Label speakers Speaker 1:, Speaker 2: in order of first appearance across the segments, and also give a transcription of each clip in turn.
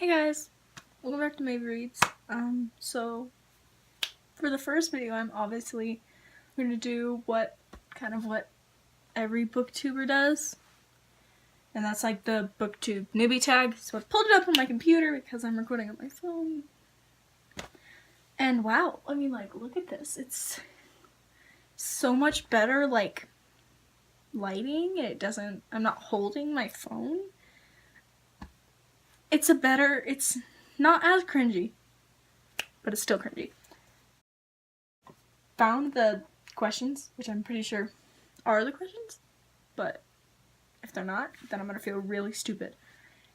Speaker 1: Hey guys, welcome back to Maybe Reads. So for the first video, I'm obviously going to do what every booktuber does, and that's like the BookTube Newbie Tag. So I've pulled it up on my computer because I'm recording on my phone. And wow, I mean, like, look at this. It's so much better, like, lighting. I'm not holding my phone. It's not as cringy, but it's still cringy. Found the questions, which I'm pretty sure are the questions, but if they're not, then I'm gonna feel really stupid.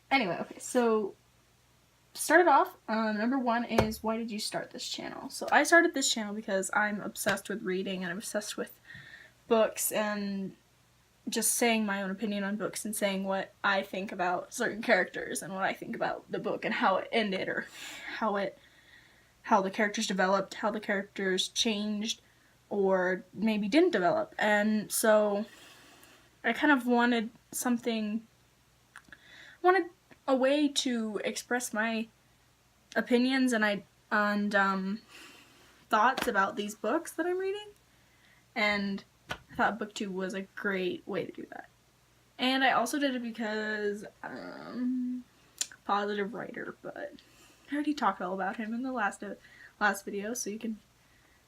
Speaker 1: Anyway, okay, so started off, number one is, why did you start this channel? So I started this channel because I'm obsessed with reading and I'm obsessed with books and just saying my own opinion on books and saying what I think about certain characters and what I think about the book and how it ended, or how the characters developed, how the characters changed, or maybe didn't develop. And so I kind of wanted a way to express my opinions and thoughts about these books that I'm reading, and I thought BookTube was a great way to do that. And I also did it because positive writer, but I already talked all about him in the last video, so you can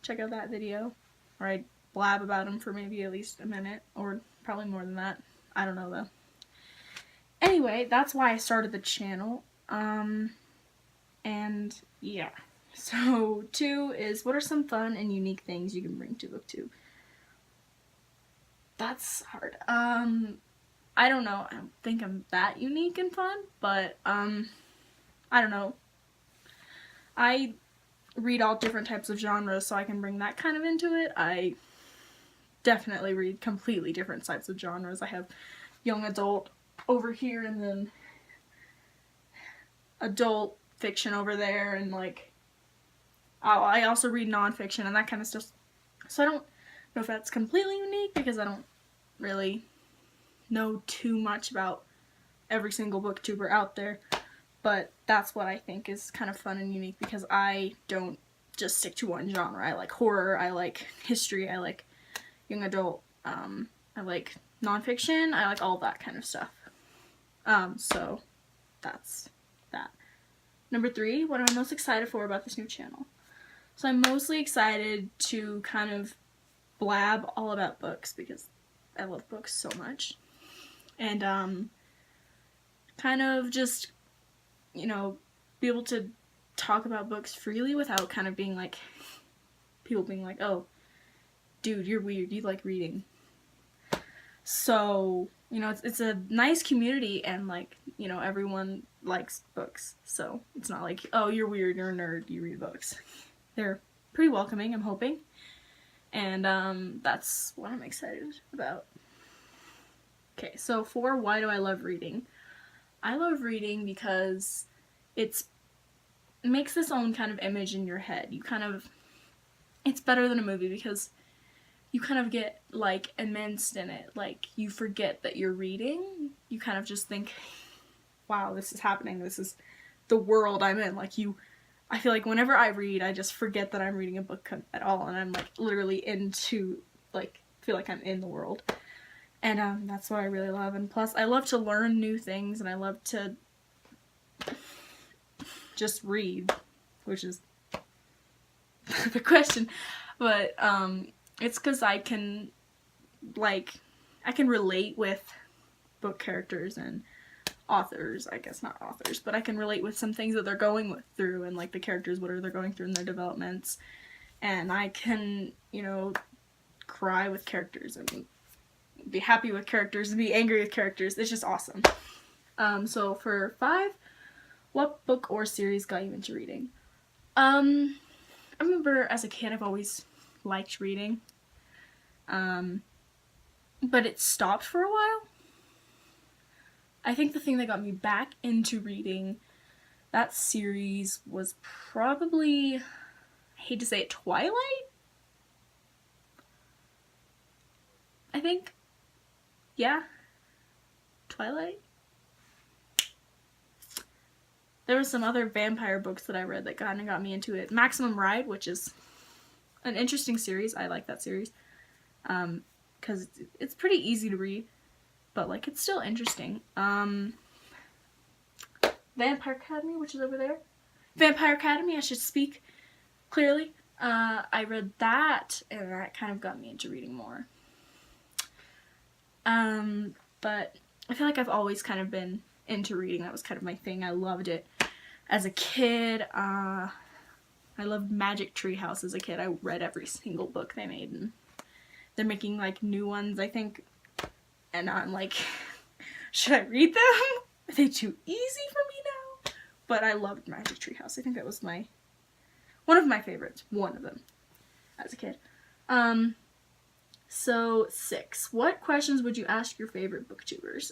Speaker 1: check out that video where I blab about him for maybe at least a minute, or probably more than that. I don't know though. Anyway, that's why I started the channel. And yeah. So 2 is, what are some fun and unique things you can bring to BookTube? That's hard. I don't know. I don't think I'm that unique and fun, but I don't know. I read all different types of genres, so I can bring that kind of into it. I definitely read completely different types of genres. I have young adult over here, and then adult fiction over there, and like I also read nonfiction and that kind of stuff. So I don't know if that's completely unique because I don't really know too much about every single booktuber out there, but that's what I think is kind of fun and unique because I don't just stick to one genre. I like horror, I like history, I like young adult, I like nonfiction, I like all that kind of stuff. So that's that. Number 3, what am I most excited for about this new channel? So I'm mostly excited to kind of blab all about books because I love books so much. And kind of just, you know, be able to talk about books freely without kind of being like, people being like, oh, dude, you're weird, you like reading. So, you know, it's a nice community, and like, you know, everyone likes books. So it's not like, oh, you're weird, you're a nerd, you read books. They're pretty welcoming, I'm hoping. And that's what I'm excited about. Okay, so 4, why do I love reading? I love reading because it makes this own kind of image in your head. It's better than a movie because you kind of get, like, immersed in it. Like, you forget that you're reading. You kind of just think, wow, this is happening. This is the world I'm in. Like, I feel like whenever I read, I just forget that I'm reading a book at all, and I'm, like, literally feel like I'm in the world. And that's what I really love. And plus, I love to learn new things, and I love to just read, which is the question. But it's because I can relate with book characters and authors. I guess not authors, but I can relate with some things that they're going through, and like the characters, what are they going through in their developments. And I can, you know, cry with characters and be happy with characters and be angry with characters. It's just awesome. So for 5, what book or series got you into reading? I remember as a kid I've always liked reading, but it stopped for a while. I think the thing that got me back into reading that series was probably, I hate to say it, Twilight? I think. Yeah. Twilight? there was some other vampire books that I read that kind of got me into it. Maximum Ride, which is an interesting series. I like that series. Because it's pretty easy to read, but, like, it's still interesting. Vampire Academy, which is over there. Vampire Academy, I should speak clearly. I read that, and that kind of got me into reading more. But I feel like I've always kind of been into reading. That was kind of my thing. I loved it as a kid. I loved Magic Tree House as a kid. I read every single book they made, and they're making, like, new ones, I think. And I'm like, should I read them? Are they too easy for me now? But I loved Magic Tree House. I think that was one of my favorites. One of them as a kid. So 6. What questions would you ask your favorite booktubers?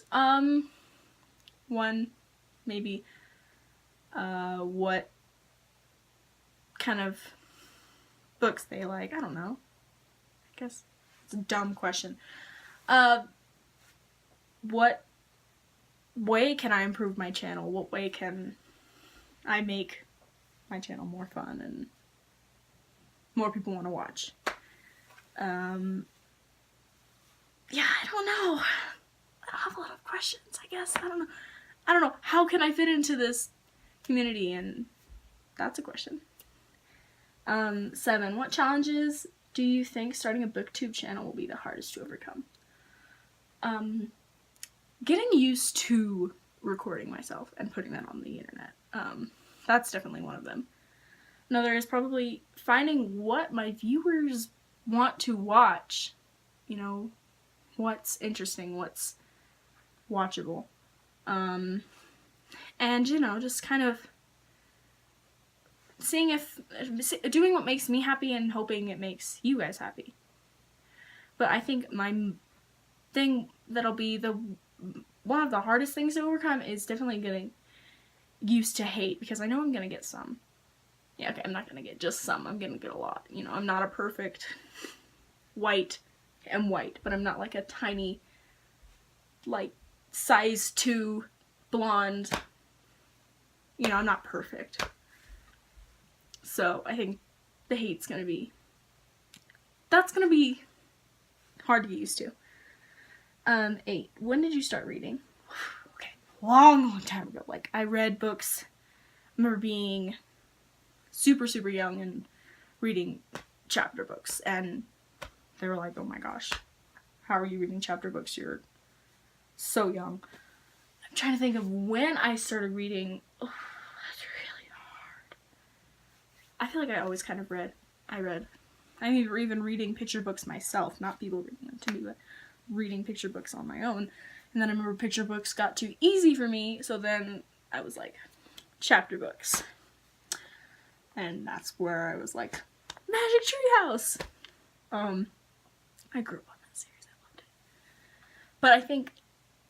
Speaker 1: One, maybe, what kind of books they like. I don't know. I guess it's a dumb question. What way can I improve my channel? What way can I make my channel more fun and more people want to watch? Yeah, I don't know. I don't have a lot of questions, I guess. I don't know. How can I fit into this community? And that's a question. 7. What challenges do you think starting a BookTube channel will be the hardest to overcome? Getting used to recording myself and putting that on the internet. That's definitely one of them. Another is probably finding what my viewers want to watch. You know, what's interesting, what's watchable. And, you know, just kind of doing what makes me happy and hoping it makes you guys happy. But I think my thing that'll be one of the hardest things to overcome is definitely getting used to hate, because I know I'm gonna get some. Yeah, okay, I'm not gonna get just some, I'm gonna get a lot. You know, I'm not a perfect white. I'm white, but I'm not like a tiny, like, size 2 blonde. You know, I'm not perfect. So I think the hate's gonna be hard to get used to. 8. When did you start reading? Okay, long time ago. Like, I read books. I remember being super, super young and reading chapter books, and they were like, oh my gosh, how are you reading chapter books? You're so young. I'm trying to think of when I started reading. Oh, that's really hard. I feel like I always kind of read. I'm even reading picture books myself, not people reading them to me, but reading picture books on my own. And then I remember picture books got too easy for me, so then I was like, chapter books. And that's where I was like, Magic Tree House! I grew up on that series, I loved it. But I think,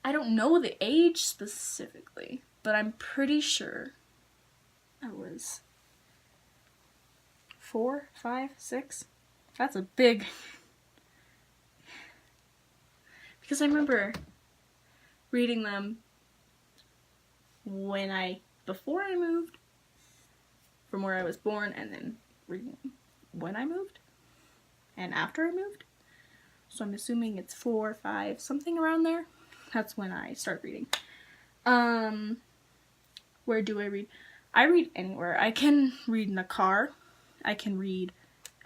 Speaker 1: I don't know the age specifically, but I'm pretty sure I was 4, 5, 6. That's a big... Because I remember reading them before I moved from where I was born, and then reading them when I moved and after I moved. So I'm assuming it's 4, 5, something around there. That's when I start reading. Where do I read? I read anywhere. I can read in the car. I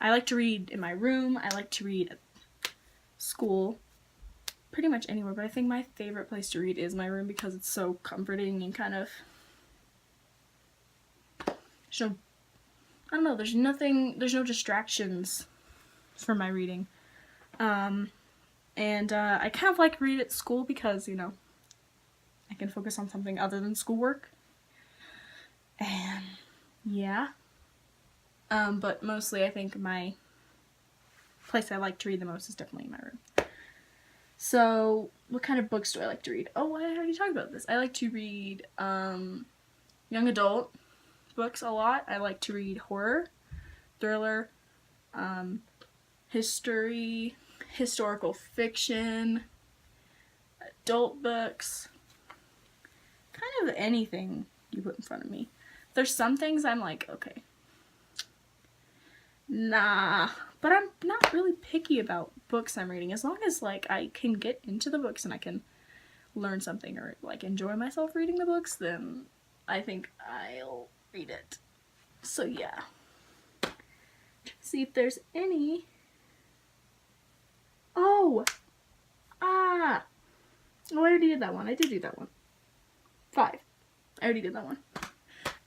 Speaker 1: like to read in my room. I like to read at school. Pretty much anywhere, but I think my favorite place to read is my room because it's so comforting and kind of, I don't know, there's no distractions for my reading. And I kind of like to read at school because, you know, I can focus on something other than schoolwork. And, yeah. But mostly I think my place I like to read the most is definitely in my room. So, what kind of books do I like to read? Oh, I already talked about this. I like to read young adult books a lot. I like to read horror, thriller, history, historical fiction, adult books, kind of anything you put in front of me. There's some things I'm like, okay, nah, but I'm not really picky about books I'm reading. As long as, like, I can get into the books and I can learn something or, like, enjoy myself reading the books, then I think I'll read it. So, yeah. See if there's any. Oh! I already did that one. I did do that one. 5. I already did that one.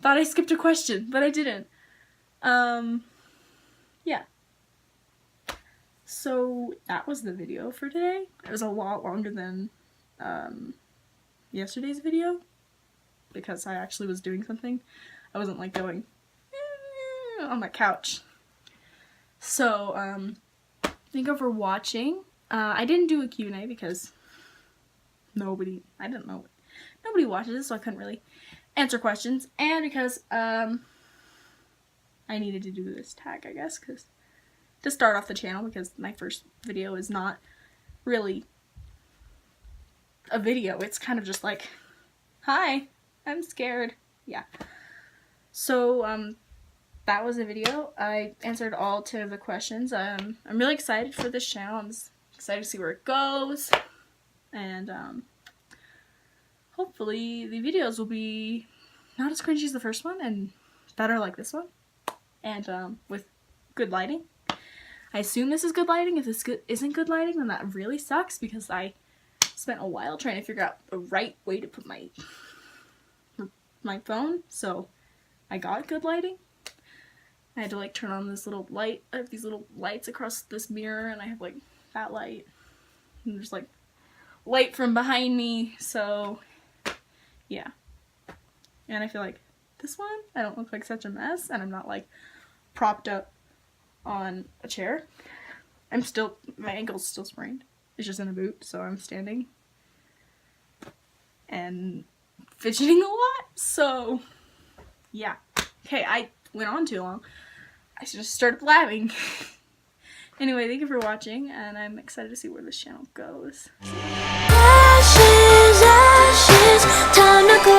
Speaker 1: Thought I skipped a question, but I didn't. Yeah. So, that was the video for today. It was a lot longer than, yesterday's video, because I actually was doing something. I wasn't, like, going on my couch. So, thank you for watching. I didn't do a Q&A because nobody watches it, so I couldn't really answer questions, and because, I needed to do this tag, I guess, because to start off the channel, because my first video is not really a video. It's kind of just like, hi, I'm scared. Yeah. So, that was the video. I answered all 10 of the questions. I'm really excited for this channel. I'm excited to see where it goes. And, hopefully the videos will be not as cringy as the first one and better like this one. And, with good lighting. I assume this is good lighting. If this isn't good lighting, then that really sucks, because I spent a while trying to figure out the right way to put my phone, so I got good lighting. I had to, like, turn on this little light. I have these little lights across this mirror, and I have, like, that light. And there's, like, light from behind me, so, yeah. And I feel like this one, I don't look like such a mess, and I'm not, like, propped up on a chair. My ankle's still sprained. It's just in a boot, so I'm standing and fidgeting a lot, so yeah. Okay, I went on too long. I should have started blabbing. Anyway, thank you for watching, and I'm excited to see where this channel goes. Ashes, ashes, time to go.